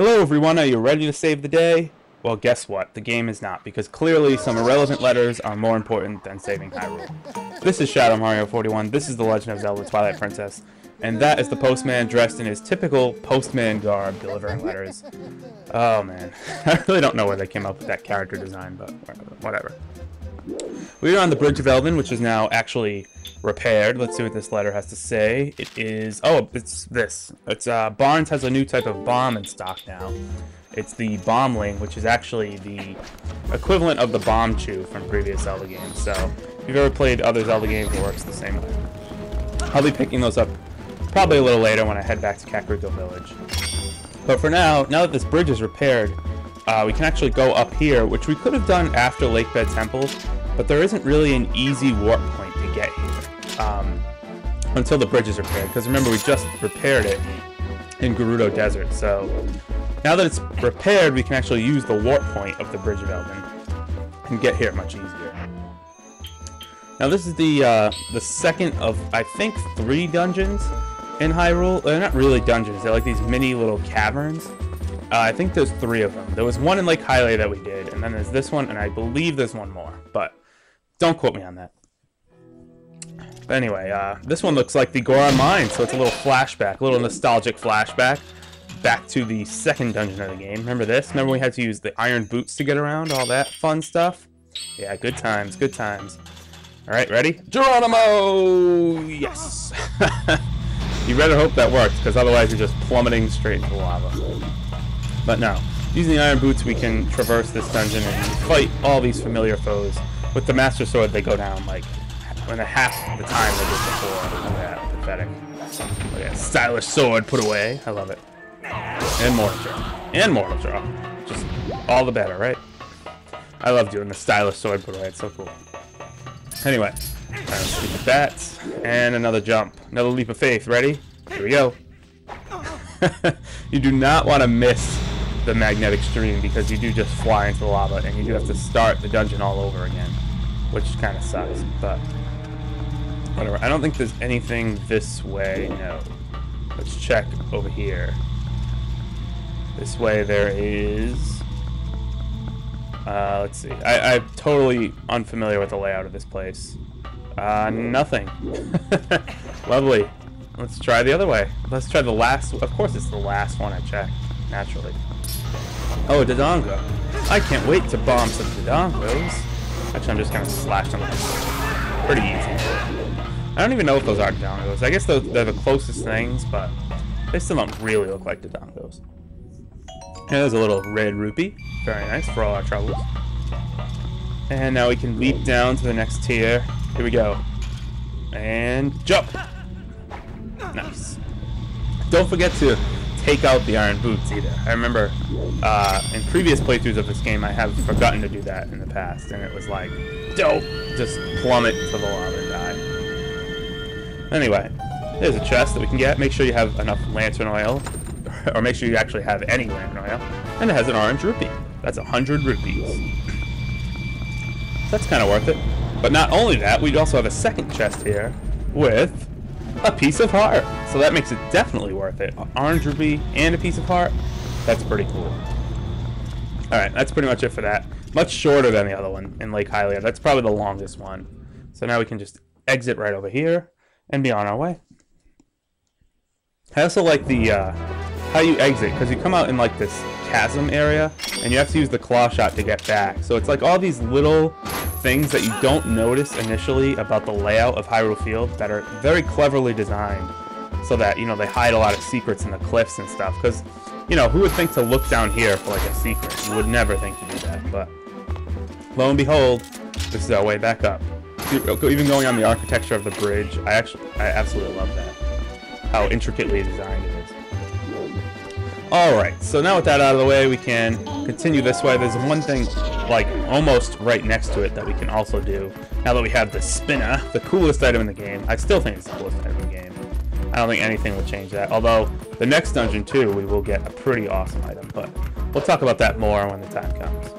Hello everyone, are you ready to save the day? Well, guess what? The game is not, because clearly some irrelevant letters are more important than saving Hyrule. This is ShadowMario41, this is The Legend of Zelda Twilight Princess, and that is the Postman dressed in his typical Postman garb delivering letters. Oh man, I really don't know where they came up with that character design, but whatever. We are on the Bridge of Eldin, which is now actually repaired. Let's see what this letter has to say. It is, oh, it's this. It's, Barnes has a new type of bomb in stock now. It's the Bombling, which is actually the equivalent of the Bomb Chew from previous Zelda games. So, if you've ever played other Zelda games, it works the same way. I'll be picking those up probably a little later when I head back to Kakariko Village. But for now that this bridge is repaired, we can actually go up here, which we could have done after Lakebed Temple, but there isn't really an easy warp point to get here until the bridge is repaired. Because remember, we just repaired it in Gerudo Desert, so now that it's repaired, we can actually use the warp point of the Bridge of Eldin and get here much easier. Now this is the second of, I think, 3 dungeons in Hyrule. They're not really dungeons, they're like these mini little caverns. I think there's 3 of them. There was one in Lake Hylia that we did, and then there's this one, and I believe there's one more, but don't quote me on that. But anyway, this one looks like the Goron mine, so it's a little flashback, a little nostalgic flashback back to the second dungeon of the game. Remember this? Remember we had to use the iron boots to get around, all that fun stuff? Yeah, good times, good times. Alright, ready? Geronimo! Yes! You better hope that works, because otherwise you're just plummeting straight into lava. But no, using the iron boots we can traverse this dungeon and fight all these familiar foes. With the Master Sword they go down like when half the time they did before. Look at that, pathetic. Look at that stylish sword put away. I love it. And mortal draw. And mortal draw. Just all the better, right? I love doing the stylish sword put away, it's so cool. Anyway, let's do that. And another jump. Another leap of faith. Ready? Here we go. You do not want to miss the magnetic stream because you do just fly into the lava and you do have to start the dungeon all over again, which kind of sucks, but whatever. I don't think there's anything this way. No. Let's check over here. This way there is, let's see. I'm totally unfamiliar with the layout of this place. Nothing. Lovely. Let's try the other way. Let's try the last. Of course, it's the last one I checked, naturally. Oh, Dodongo. I can't wait to bomb some Dodongos. Actually, I'm just going to slash them with a sword. Pretty easy. I don't even know if those are Dodongos. I guess they're the closest things, but they still don't really look like Dodongos. And there's a little red rupee. Very nice for all our troubles. And now we can leap down to the next tier. Here we go. And jump! Nice. Don't forget to take out the iron boots either. I remember in previous playthroughs of this game I have forgotten to do that in the past, and it was like, dope! Just plummet to the lava and die. Anyway, there's a chest that we can get. Make sure you have enough lantern oil, or make sure you actually have any lantern oil, and it has an orange rupee. That's 100 rupees. That's kind of worth it. But not only that, we also have a second chest here with a piece of heart. So that makes it definitely worth it. Orange rupee and a piece of heart. That's pretty cool. Alright, that's pretty much it for that. Much shorter than the other one in Lake Hylia. That's probably the longest one. So now we can just exit right over here and be on our way. I also like the how you exit, because you come out in like this chasm area and you have to use the claw shot to get back. So it's like all these little things that you don't notice initially about the layout of Hyrule Field that are very cleverly designed so that, you know, they hide a lot of secrets in the cliffs and stuff. Because, you know, who would think to look down here for like a secret? You would never think to do that, but lo and behold, this is our way back up. Even going on the architecture of the bridge, I absolutely love that. How intricately designed it is. Alright, so now with that out of the way, we can continue this way. There's one thing, like, almost right next to it that we can also do. Now that we have the spinner, the coolest item in the game. I still think it's the coolest item in the game. I don't think anything would change that. Although, the next dungeon, too, we will get a pretty awesome item. But we'll talk about that more when the time comes.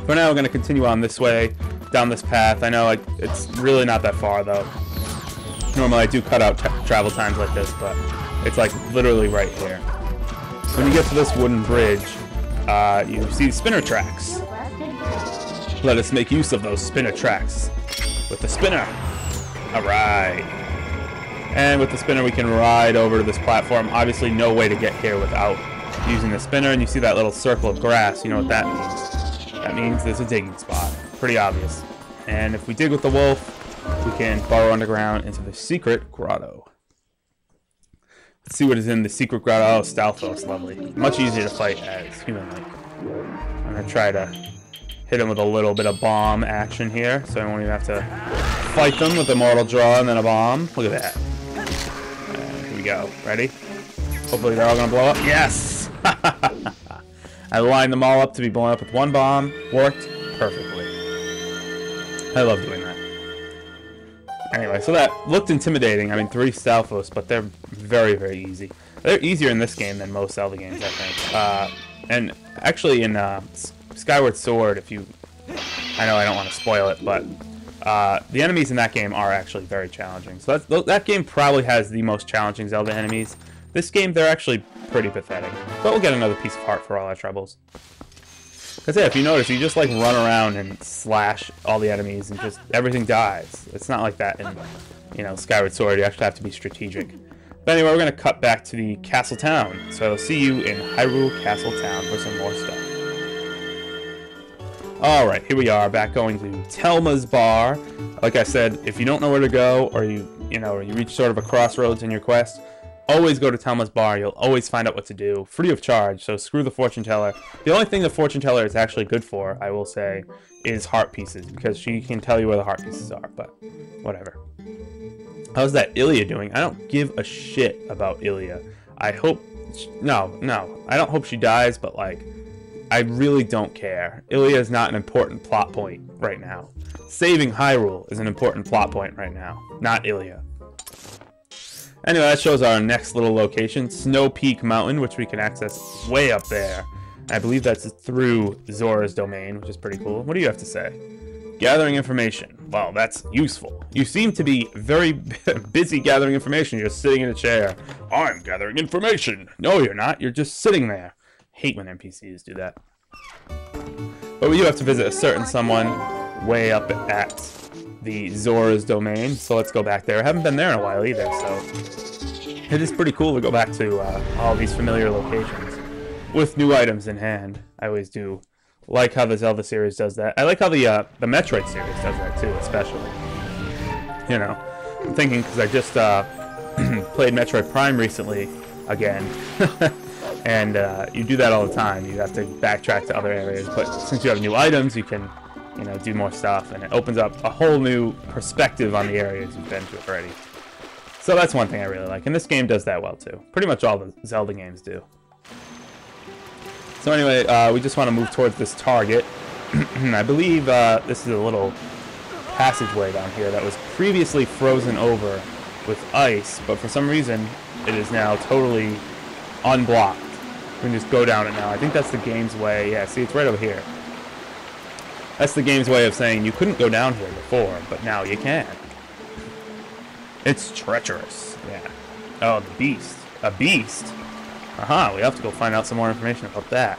For now, we're going to continue on this way, down this path. I know it's really not that far, though. Normally, I do cut out travel times like this, but it's, like, literally right here. When you get to this wooden bridge, you see spinner tracks. Let us make use of those spinner tracks. With the spinner. Alright. And with the spinner we can ride over to this platform. Obviously no way to get here without using the spinner. And you see that little circle of grass. You know what that means. That means there's a digging spot. Pretty obvious. And if we dig with the wolf, we can burrow underground into the secret grotto. Let's see what is in the secret grotto. Oh, Stalfos, lovely. Much easier to fight as human-like. I'm going to try to hit him with a little bit of bomb action here, so I won't even have to fight them with a mortal draw and then a bomb. Look at that. Here we go. Ready? Hopefully they're all going to blow up. Yes! I lined them all up to be blown up with one bomb. Worked perfectly. I love doing that. Anyway, so that looked intimidating. I mean, 3 Stalfos, but they're very, very easy. They're easier in this game than most Zelda games, I think. And actually in Skyward Sword, if you... I know I don't want to spoil it, but the enemies in that game are actually very challenging. So that game probably has the most challenging Zelda enemies. This game, they're actually pretty pathetic. But we'll get another piece of heart for all our troubles. Because yeah, if you notice, you just like run around and slash all the enemies and just everything dies. It's not like that in, you know, Skyward Sword. You actually have to be strategic. But anyway, we're going to cut back to the Castle Town. So I'll see you in Hyrule Castle Town for some more stuff. Alright, here we are, back going to Telma's bar. Like I said, if you don't know where to go, or you reach sort of a crossroads in your quest, always go to Telma's bar. You'll always find out what to do, free of charge, so screw the fortune teller. The only thing the fortune teller is actually good for, I will say, is heart pieces, because she can tell you where the heart pieces are, but whatever. How's that Ilia doing? I don't give a shit about Ilia. I hope... No, I don't hope she dies, but like... I really don't care. Ilia is not an important plot point right now. Saving Hyrule is an important plot point right now, not Ilia. Anyway, that shows our next little location, Snowpeak Mountain, which we can access way up there. I believe that's through Zora's domain, which is pretty cool. What do you have to say? Gathering information. Well, that's useful. You seem to be very busy gathering information. You're sitting in a chair. I'm gathering information. No, you're not. You're just sitting there. Hate when NPCs do that. But we do have to visit a certain someone way up at the Zora's domain, so let's go back there. I haven't been there in a while either, so it is pretty cool to go back to all these familiar locations with new items in hand. I always do like how the Zelda series does that. I like how the Metroid series does that too, especially. You know, I'm thinking because I just played Metroid Prime recently again. And you do that all the time. You have to backtrack to other areas, but since you have new items, you can, you know, do more stuff, and it opens up a whole new perspective on the areas you've been to already. So that's one thing I really like, and this game does that well too. Pretty much all the Zelda games do. So anyway, we just want to move towards this target. I believe this is a little passageway down here that was previously frozen over with ice, but for some reason it is now totally unblocked. We can just go down it now. I think that's the game's way. Yeah, see, it's right over here. That's the game's way of saying you couldn't go down here before, but now you can. It's treacherous. Yeah. Oh, the beast. A beast? Aha, we have to go find out some more information about that.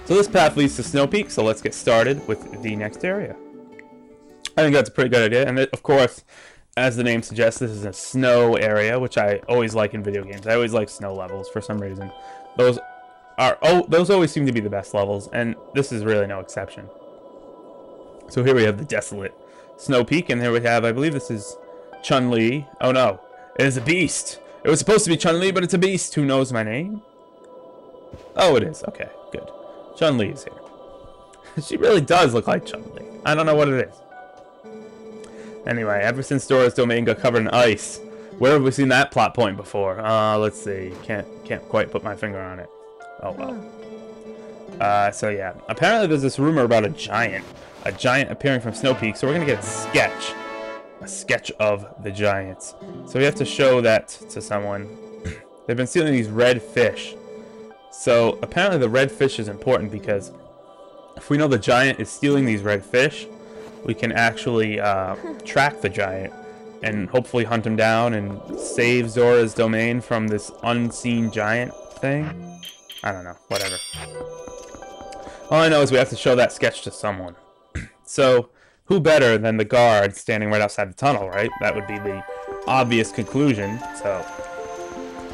So this path leads to Snowpeak, so let's get started with the next area. I think that's a pretty good idea, and of course, as the name suggests, this is a snow area, which I always like in video games. I always like snow levels for some reason. Those always seem to be the best levels, and this is really no exception. So here we have the desolate Snow Peak, and here we have, I believe this is Chun-Li. Oh no, it is a beast. It was supposed to be Chun-Li, but it's a beast. Who knows my name? Oh, it is. Okay, good. Chun-Li is here. She really does look like Chun-Li. I don't know what it is. Anyway, ever since Zora's domain got covered in ice, where have we seen that plot point before? Let's see. Can't quite put my finger on it. Oh well. So yeah, apparently there's this rumor about a giant appearing from Snow Peak. So we're gonna get a sketch of the giants. So we have to show that to someone. They've been stealing these red fish. So apparently the red fish is important because if we know the giant is stealing these red fish, we can actually track the giant and hopefully hunt him down and save Zora's domain from this unseen giant. thing? I don't know. Whatever. All I know is we have to show that sketch to someone. So, who better than the guard standing right outside the tunnel, right? That would be the obvious conclusion. So,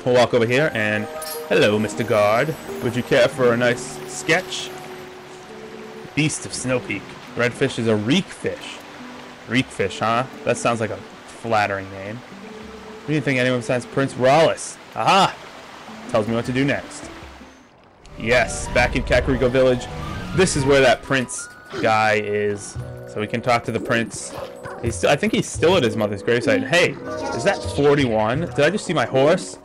we'll walk over here and... Hello, Mr. Guard. Would you care for a nice sketch? Beast of Snowpeak. Redfish is a Reekfish. Reekfish, huh? That sounds like a flattering name. What do you think anyone besides Prince Rawless? Aha! Tells me what to do next. Yes, back in Kakariko Village. This is where that prince guy is. So we can talk to the prince. I think he's still at his mother's gravesite. Hey, is that 41? Did I just see my horse?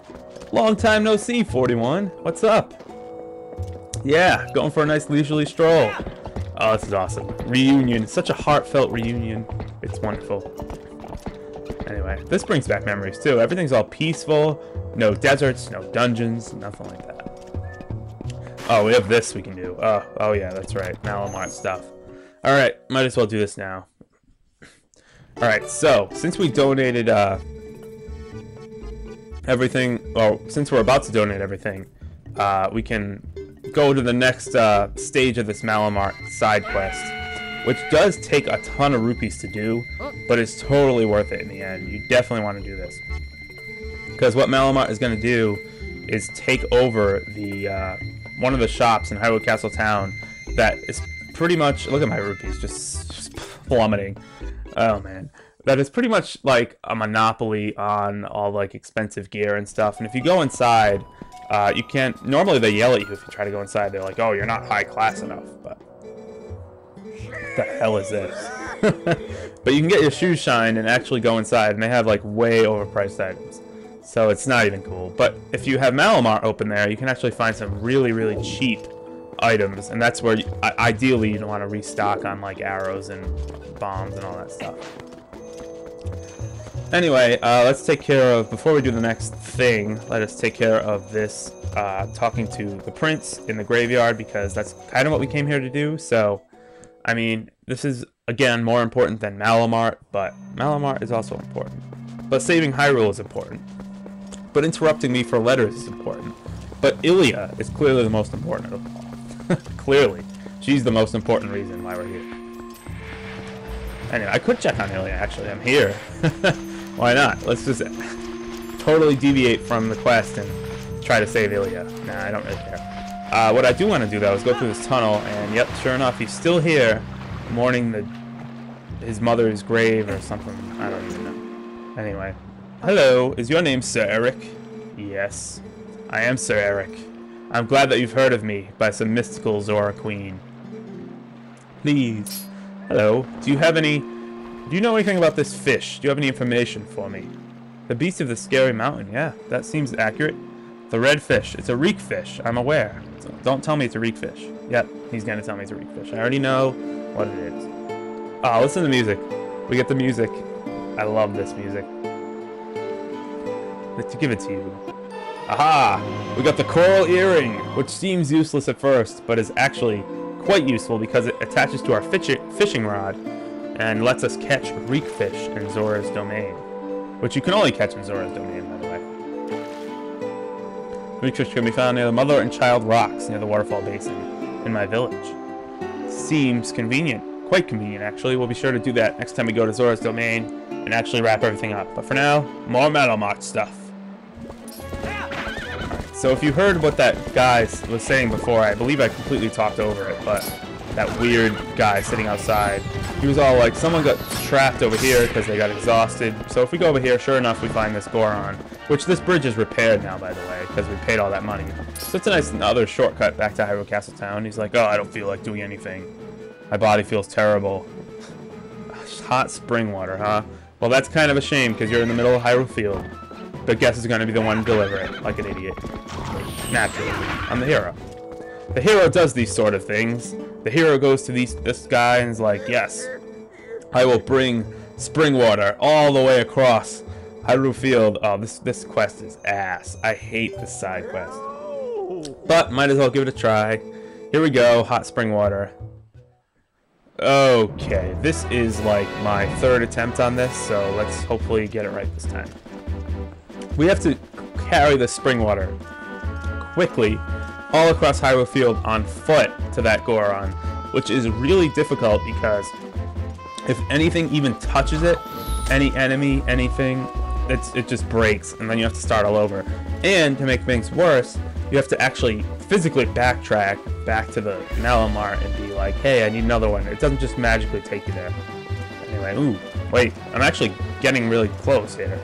Long time no see, 41. What's up? Yeah, going for a nice leisurely stroll. Oh, this is awesome. Reunion. Such a heartfelt reunion. It's wonderful. Anyway, this brings back memories too. Everything's all peaceful. No deserts, no dungeons, nothing like that. Oh, we have this we can do. Oh yeah, that's right. Malomag stuff. Alright, might as well do this now. Alright, so, since we donated everything, well, since we're about to donate everything, we can go to the next stage of this Malomag side quest, which does take a ton of rupees to do, but it's totally worth it in the end. You definitely want to do this. Because what Malomag is going to do is take over the one of the shops in Hyrule Castle Town that is pretty much, look at my rupees, just plummeting. Oh man. That is pretty much like a monopoly on all like expensive gear and stuff. And if you go inside, you can't, normally they yell at you if you try to go inside. They're like, oh, you're not high class enough. But what the hell is this? But you can get your shoes shined and actually go inside, and they have like way overpriced items. So it's not even cool. But if you have Malomag open there, you can actually find some really, really cheap items. And that's where, ideally, you don't want to restock on like arrows and bombs and all that stuff. Anyway, let's take care of, before we do the next thing, let us take care of this, talking to the prince in the graveyard, because that's kind of what we came here to do. So, I mean, this is, again, more important than Malomag, but Malomag is also important. But saving Hyrule is important. But interrupting me for letters is important. But Ilia is clearly the most important of all. Clearly. She's the most important reason why we're here. Anyway, I could check on Ilia, actually. I'm here. Why not? Let's just totally deviate from the quest and try to save Ilia. Nah, I don't really care. What I do want to do, though, is go through this tunnel, and yep, sure enough, he's still here, mourning his mother's grave or something. I don't even know. Anyway. Hello, is your name Sir Eric? Yes, I am Sir Eric. I'm glad that you've heard of me by some mystical Zora queen. Please. Hello, do you know anything about this fish? Do you have any information for me? The beast of the scary mountain, yeah, that seems accurate. The red fish, it's a reekfish, I'm aware. So don't tell me it's a reekfish. Yep, he's gonna tell me it's a reekfish. I already know what it is. Oh, listen to the music. We get the music. I love this music. Let's give it to you. Aha! We got the coral earring, which seems useless at first, but is actually quite useful because it attaches to our fishing rod and lets us catch Reekfish in Zora's domain, which you can only catch in Zora's domain, by the way. Reekfish can be found near the Mother and Child Rocks near the waterfall basin in my village. Seems convenient. Quite convenient, actually. We'll be sure to do that next time we go to Zora's domain and actually wrap everything up. But for now, more Malomag stuff. So if you heard what that guy was saying before, I believe I completely talked over it, but that weird guy sitting outside, he was all like, someone got trapped over here because they got exhausted. So if we go over here, sure enough, we find this Goron, which this bridge is repaired now, by the way, because we paid all that money. So it's a nice other shortcut back to Hyrule Castle Town. He's like, oh, I don't feel like doing anything. My body feels terrible. Hot spring water, huh? Well, that's kind of a shame because you're in the middle of Hyrule Field. But guess is going to be the one to deliver it, like an idiot. Naturally, I'm the hero. The hero does these sort of things. The hero goes to this guy and is like, yes, I will bring spring water all the way across Hyrule Field. Oh, this quest is ass. I hate this side quest. But might as well give it a try. Here we go, hot spring water. Okay, this is like my third attempt on this, so let's hopefully get it right this time. We have to carry the spring water quickly all across Hyrule Field on foot to that Goron, which is really difficult because if anything even touches it, any enemy, anything, it just breaks, and then you have to start all over. And to make things worse, you have to actually physically backtrack back to the Malomag and be like, hey, I need another one. It doesn't just magically take you there. Anyway, ooh, wait, I'm actually getting really close here.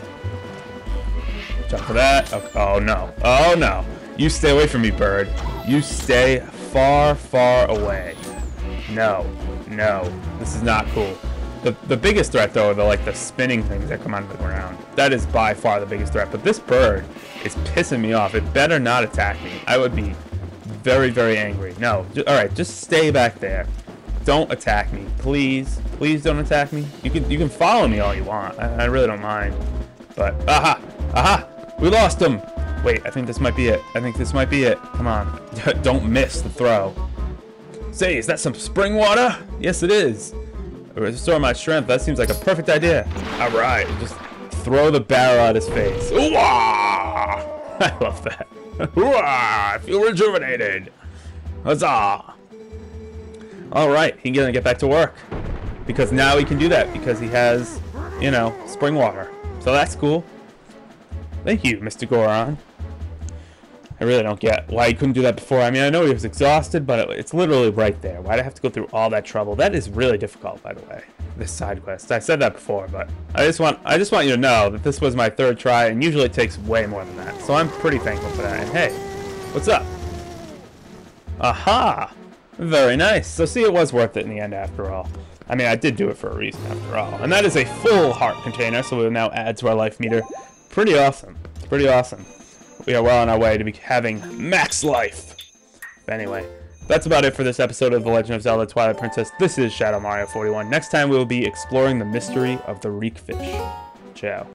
Jump for that. Oh no. Oh no. You stay away from me, bird. You stay far, far away. No. No. This is not cool. The biggest threat, though, are the spinning things that come out of the ground. That is by far the biggest threat. But this bird is pissing me off. It better not attack me. I would be very, very angry. No. Alright, just stay back there. Don't attack me. Please. Please don't attack me. You can follow me all you want. I really don't mind. But, aha! Aha! We lost him! Wait, I think this might be it. I think this might be it. Come on. Don't miss the throw. Say, is that some spring water? Yes, it is. Restore my strength. That seems like a perfect idea. Alright, just throw the barrel at his face. Ooh-ah! I love that. Ooh-ah! I feel rejuvenated. Huzzah! Alright, he's gonna get back to work. Because now he can do that, because he has, you know, spring water. So that's cool. Thank you, Mr. Goron. I really don't get why he couldn't do that before. I mean, I know he was exhausted, but it's literally right there. Why'd I have to go through all that trouble? That is really difficult, by the way, this side quest. I said that before, but I just want you to know that this was my third try, and usually it takes way more than that. So I'm pretty thankful for that. And hey, what's up? Aha! Very nice. So see, it was worth it in the end after all. I mean, I did do it for a reason after all. And that is a full heart container, so we'll now add to our life meter. Pretty awesome. Pretty awesome. We are well on our way to be having max life. But anyway, that's about it for this episode of The Legend of Zelda Twilight Princess. This is Shadow Mario 41. Next time we will be exploring the mystery of the Reekfish. Ciao.